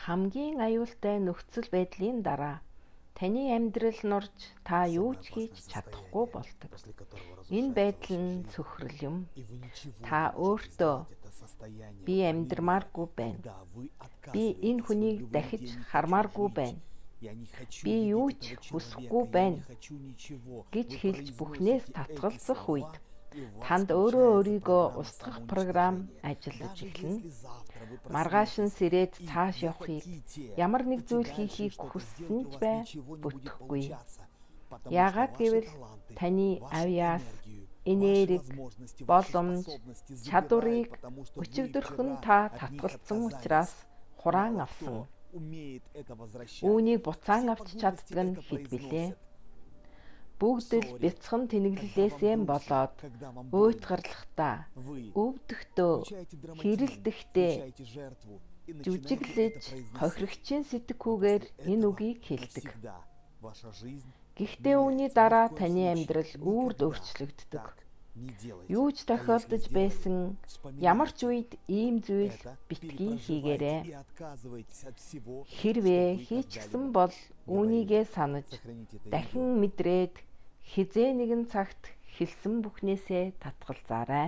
Хамгийн аюултай нөхцөл байдлын дараа таны амьдрал нурж та юу ч хийж чадахгүй болдог. Энэ байдал нь цөхрөл юм. Та өөртөө би амьдрмааргүй байна. Би энэ хүнийг дахиж хармааргүй байна. Би юу ч хүсэхгүй байна гэж хэлж бүхнээс татгалзах үед танд өөрийгөө устгах програм ажиллаж эхэлнэ. Маргааш нь сэрээд цааш явахыг ямар нэг зүйл хийхийг хүссэн ч бай бүтэхгүй. Яагаад гэвэл таны авьяас, энерги, боломж, чадварыг өчигдөрх нь та татгалзсан учраас хураан авсан. Үүнийг буцаан авч чаддаг нь хэд билээ? Бүгд л бяцхан тэнэглэлээсээ болоод уйтгарлахдаа, өвдөхдөө, хэрэлдэхдээ жүжиглэж хохирогчийн сэтгхүүгээр энэ үгийг хэлдэг. Гэхдээ үүний дараа таны амьдрал үрд өөрчлөгддөг. Юу ч тохиолдож байсан ямар ч үед ийм зүйл битгий хийгээрэй. Хэрвээ хийчихсэн бол үүнийгээ санаж дахин мэдрээд хизээ нэгэн цагт хэлсэн бүхнээсээ татгалзаарай.